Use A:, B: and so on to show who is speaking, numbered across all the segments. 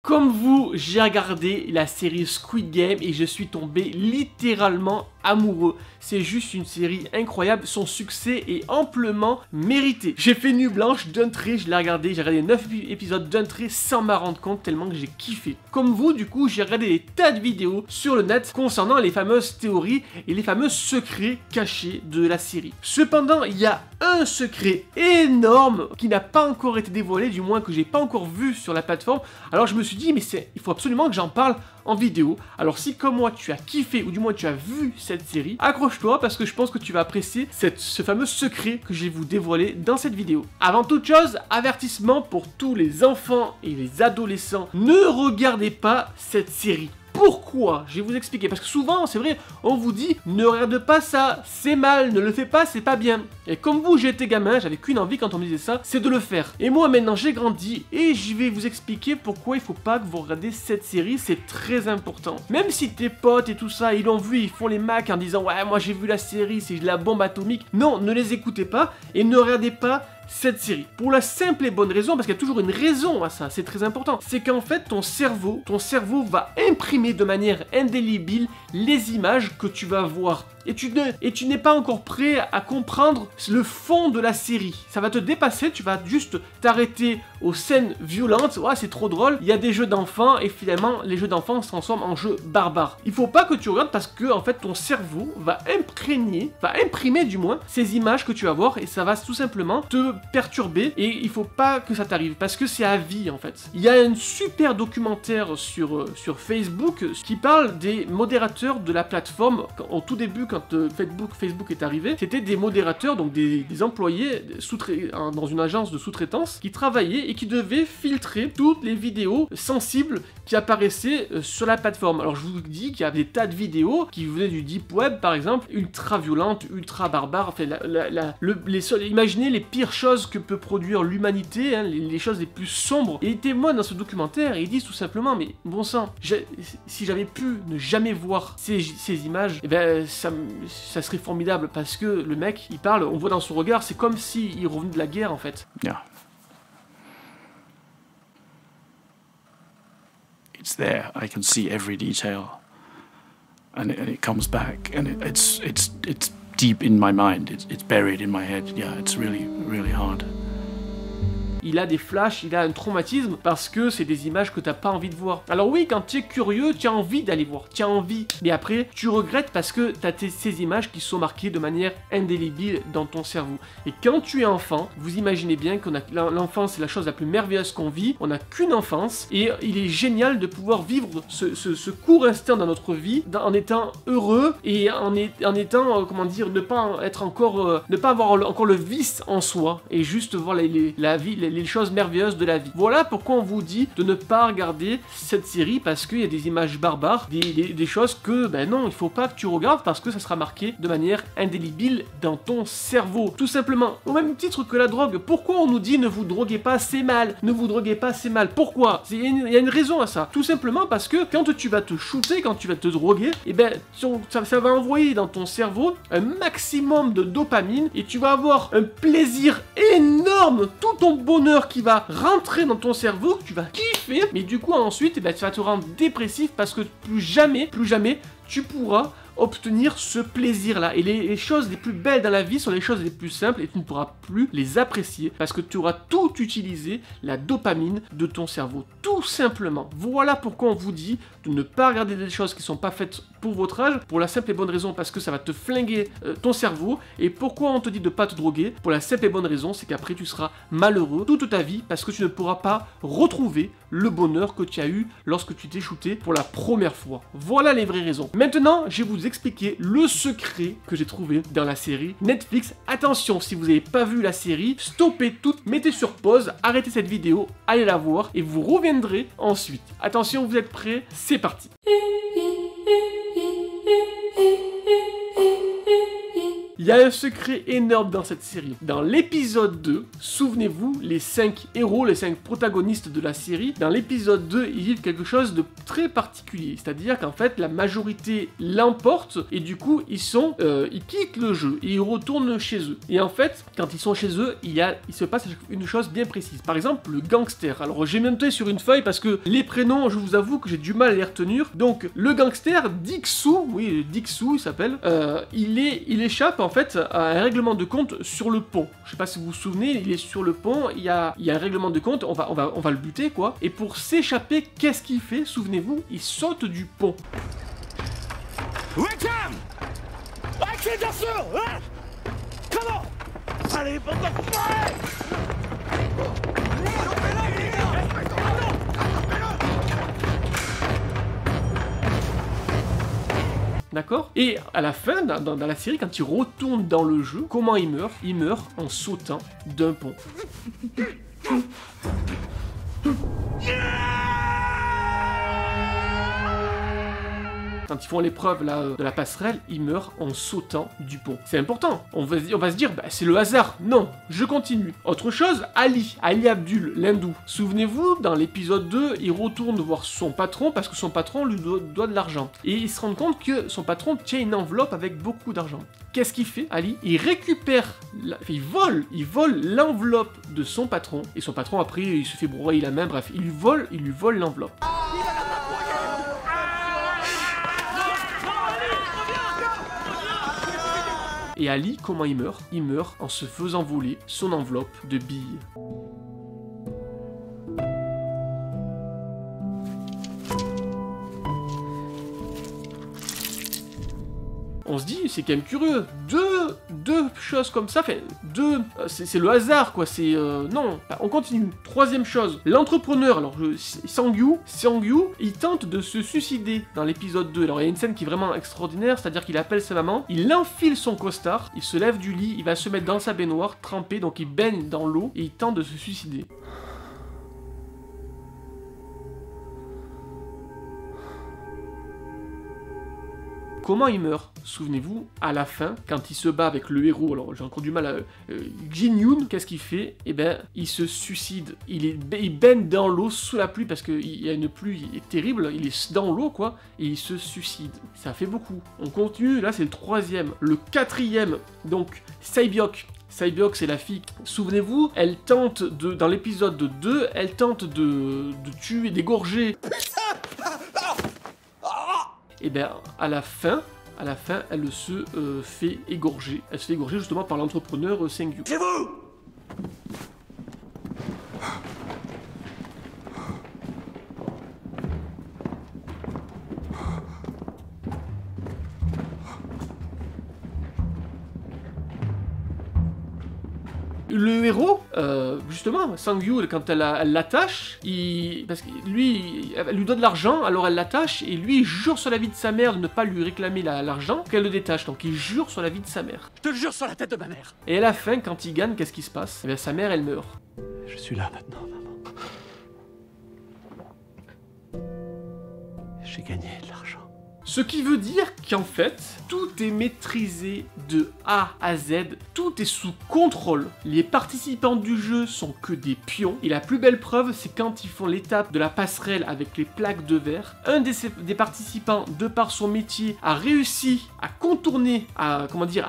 A: Comme vous, j'ai regardé la série Squid Game et je suis tombé littéralement amoureux. C'est juste une série incroyable, son succès est amplement mérité. J'ai fait nuit blanche d'un trait, j'ai regardé 9 épisodes d'un trait sans m'en rendre compte tellement que j'ai kiffé. Comme vous, du coup, j'ai regardé des tas de vidéos sur le net concernant les fameuses théories et les fameux secrets cachés de la série. Cependant, il y a un secret énorme qui n'a pas encore été dévoilé, du moins que j'ai pas encore vu sur la plateforme. Alors je me suis dit, mais il faut absolument que j'en parle en vidéo. Alors si comme moi tu as kiffé ou du moins tu as vu cette série, accroche-toi parce que je pense que tu vas apprécier ce fameux secret que je vais vous dévoiler dans cette vidéo. Avant toute chose, avertissement pour tous les enfants et les adolescents, ne regardez pas cette série. Pourquoi? Je vais vous expliquer, parce que souvent, c'est vrai, on vous dit, ne regarde pas ça, c'est mal, ne le fais pas, c'est pas bien. Et comme vous, j'étais gamin, j'avais qu'une envie quand on me disait ça, c'est de le faire. Et moi, maintenant, j'ai grandi, et je vais vous expliquer pourquoi il faut pas que vous regardez cette série, c'est très important. Même si tes potes et tout ça, ils l'ont vu, ils font les macs en disant, ouais, moi j'ai vu la série, c'est la bombe atomique. Non, ne les écoutez pas, et ne regardez pas cette série. Pour la simple et bonne raison, parce qu'il y a toujours une raison à ça, c'est très important, c'est qu'en fait ton cerveau va imprimer de manière indélébile les images que tu vas voir. Et tu n'es pas encore prêt à comprendre le fond de la série. Ça va te dépasser, tu vas juste t'arrêter aux scènes violentes. Ouais, c'est trop drôle, il y a des jeux d'enfants et finalement les jeux d'enfants se transforment en jeux barbares. Il faut pas que tu regardes parce que en fait ton cerveau va imprimer du moins ces images que tu vas voir et ça va tout simplement te perturber et il faut pas que ça t'arrive parce que c'est à vie en fait. Il y a un super documentaire sur Facebook qui parle des modérateurs de la plateforme. Au tout début quand Facebook est arrivé, c'était des modérateurs, donc des employés dans une agence de sous-traitance qui travaillaient et qui devaient filtrer toutes les vidéos sensibles qui apparaissaient sur la plateforme. Alors je vous dis qu'il y a des tas de vidéos qui venaient du deep web par exemple, ultra violentes, ultra barbares, enfin, imaginez les pires choses que peut produire l'humanité, hein, les choses les plus sombres. Et ils témoignent dans ce documentaire et ils disent tout simplement, mais bon sang, si j'avais pu ne jamais voir ces images, eh ben ça serait formidable parce que le mec, il parle, on voit dans son regard, c'est comme s'il revenait de la guerre en fait.
B: Yeah. It's there. I can see every detail, and it comes back, and it's deep in my mind. It's buried in my head. Yeah, it's really, really hard.
A: Il a des flashs, il a un traumatisme parce que c'est des images que t'as pas envie de voir. Alors oui, quand tu es curieux, tu as envie d'aller voir, tu as envie. Mais après, tu regrettes parce que t'as ces images qui sont marquées de manière indélébile dans ton cerveau. Et quand tu es enfant, vous imaginez bien que l'enfance c'est la chose la plus merveilleuse qu'on vit. On n'a qu'une enfance et il est génial de pouvoir vivre ce court instant dans notre vie en étant heureux et en étant, comment dire, ne pas avoir encore le vice en soi et juste voir la vie, les choses merveilleuses de la vie. Voilà pourquoi on vous dit de ne pas regarder cette série parce qu'il y a des images barbares, des choses que, ben non, il faut pas que tu regardes parce que ça sera marqué de manière indélébile dans ton cerveau. Tout simplement. Au même titre que la drogue, pourquoi on nous dit ne vous droguez pas, c'est mal, ne vous droguez pas, c'est mal. Pourquoi? Il y a une raison à ça. Tout simplement parce que quand tu vas te shooter, quand tu vas te droguer, et ben ça va envoyer dans ton cerveau un maximum de dopamine et tu vas avoir un plaisir énorme, tout ton bonheur qui va rentrer dans ton cerveau, que tu vas kiffer, mais du coup ensuite tu vas te rendre dépressif parce que plus jamais tu pourras obtenir ce plaisir-là. Et les choses les plus belles dans la vie sont les choses les plus simples et tu ne pourras plus les apprécier parce que tu auras tout utilisé la dopamine de ton cerveau. Tout simplement. Voilà pourquoi on vous dit de ne pas regarder des choses qui ne sont pas faites pour votre âge, pour la simple et bonne raison parce que ça va te flinguer ton cerveau. Et pourquoi on te dit de ne pas te droguer? Pour la simple et bonne raison, c'est qu'après tu seras malheureux toute ta vie parce que tu ne pourras pas retrouver le bonheur que tu as eu lorsque tu t'es shooté pour la première fois. Voilà les vraies raisons. Maintenant, je vais vous expliquer le secret que j'ai trouvé dans la série Netflix. Attention, si vous n'avez pas vu la série, stoppez tout, mettez sur pause, arrêtez cette vidéo, allez la voir et vous reviendrez ensuite. Attention, vous êtes prêts? C'est parti. Il y a un secret énorme dans cette série. Dans l'épisode 2, souvenez-vous, les 5 héros, les 5 protagonistes de la série, dans l'épisode 2, ils vivent quelque chose de très particulier. C'est-à-dire qu'en fait, la majorité l'emporte et du coup, ils quittent le jeu et ils retournent chez eux. Et en fait, quand ils sont chez eux, il se passe une chose bien précise. Par exemple, le gangster. Alors, j'ai même noté sur une feuille parce que les prénoms, je vous avoue que j'ai du mal à les retenir. Donc, le gangster, Dixou, oui, Dixou, il s'appelle, il échappe en fait à un règlement de compte sur le pont. Je sais pas si vous vous souvenez, il est sur le pont, il y a un règlement de compte, on va le buter, quoi. Et pour s'échapper, qu'est-ce qu'il fait? Souvenez-vous, il saute du pont.
C: Wickham! Ok, bien sûr! Hein? Comment? Allez, bande de foirés!
A: D'accord? Et à la fin, dans la série, quand il retourne dans le jeu, comment il meurt? Il meurt en sautant d'un pont. Quand ils font l'épreuve de la passerelle, ils meurent en sautant du pont. C'est important. On va se dire, bah, c'est le hasard. Non, je continue. Autre chose, Ali Abdul, l'hindou. Souvenez-vous, dans l'épisode 2, il retourne voir son patron parce que son patron lui doit de l'argent. Et il se rend compte que son patron tient une enveloppe avec beaucoup d'argent. Qu'est-ce qu'il fait, Ali? Il récupère, il vole l'enveloppe de son patron. Et son patron, après, il se fait broyer la main. Bref, il lui vole l'enveloppe. Et Ali, comment il meurt? Il meurt en se faisant voler son enveloppe de billes. On se dit, c'est quand même curieux. Deux choses comme ça, c'est le hasard, quoi. Non, on continue. Troisième chose, l'entrepreneur, alors Sang-Yu, il tente de se suicider dans l'épisode 2. Alors il y a une scène qui est vraiment extraordinaire, c'est-à-dire qu'il appelle sa maman, il enfile son costard, il se lève du lit, il va se mettre dans sa baignoire, trempé, donc il baigne dans l'eau, et il tente de se suicider. Comment il meurt? Souvenez-vous, à la fin, quand il se bat avec le héros, alors j'ai encore du mal à... Jin-Yoon, qu'est-ce qu'il fait? Eh ben, il se suicide. Il baigne dans l'eau sous la pluie, parce qu'il y a une pluie terrible, il est dans l'eau, quoi, et il se suicide. Ça fait beaucoup. On continue, là c'est le troisième. Le quatrième, donc, Sae-byeok. Sae-byeok, c'est la fille. Souvenez-vous, elle tente dans l'épisode 2, elle tente de tuer, d'égorger... Et bien, à la fin, elle se fait égorger. Elle se fait égorger justement par l'entrepreneur Sang-Yu.
C: C'est vous!
A: Le héros, justement, Sang-Yu, quand elle l'attache, parce que lui, elle lui donne de l'argent, alors elle l'attache, et lui, il jure sur la vie de sa mère de ne pas lui réclamer l'argent, qu'elle le détache, donc il jure sur la vie de sa mère.
C: Je te le jure sur la tête de ma mère!
A: Et à la fin, quand il gagne, qu'est-ce qui se passe? Eh bien, sa mère, elle meurt.
C: Je suis là maintenant, maman. J'ai gagné de l'argent.
A: Ce qui veut dire qu'en fait, tout est maîtrisé de A à Z, tout est sous contrôle. Les participants du jeu sont que des pions, et la plus belle preuve, c'est quand ils font l'étape de la passerelle avec les plaques de verre. Un des participants, de par son métier, a réussi à contourner, à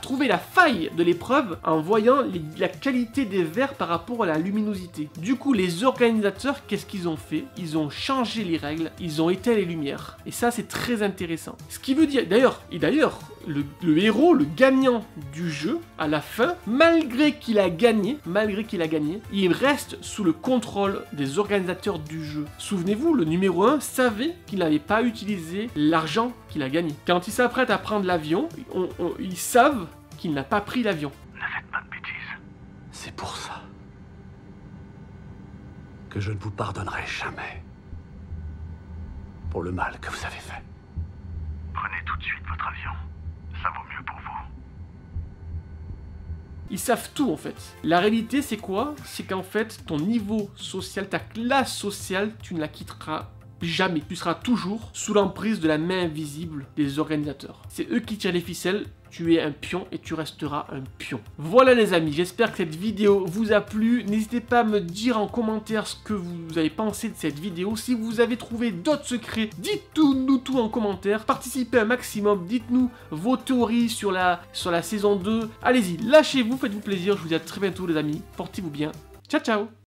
A: trouver la faille de l'épreuve en voyant la qualité des verres par rapport à la luminosité. Du coup, les organisateurs, qu'est-ce qu'ils ont fait? Ils ont changé les règles, ils ont éteint les lumières. Et ça, c'est très intéressant. Ce qui veut dire, d'ailleurs, le héros, le gagnant du jeu, à la fin, malgré qu'il a gagné, il reste sous le contrôle des organisateurs du jeu. Souvenez-vous, le numéro 1 savait qu'il n'avait pas utilisé l'argent qu'il a gagné. Quand il s'apprête à prendre l'avion, ils savent qu'il n'a pas pris l'avion.
C: Ne faites pas de bêtises. C'est pour ça que je ne vous pardonnerai jamais pour le mal que vous avez fait. Prenez tout de suite votre avion. Ça vaut mieux pour vous.
A: Ils savent tout en fait. La réalité c'est quoi? C'est qu'en fait ton niveau social, ta classe sociale, tu ne la quitteras jamais. Tu seras toujours sous l'emprise de la main invisible des organisateurs. C'est eux qui tirent les ficelles. Tu es un pion et tu resteras un pion. Voilà les amis, j'espère que cette vidéo vous a plu. N'hésitez pas à me dire en commentaire ce que vous avez pensé de cette vidéo. Si vous avez trouvé d'autres secrets, dites-nous tout en commentaire. Participez un maximum, dites-nous vos théories sur la saison 2. Allez-y, lâchez-vous, faites-vous plaisir. Je vous dis à très bientôt les amis. Portez-vous bien. Ciao ciao.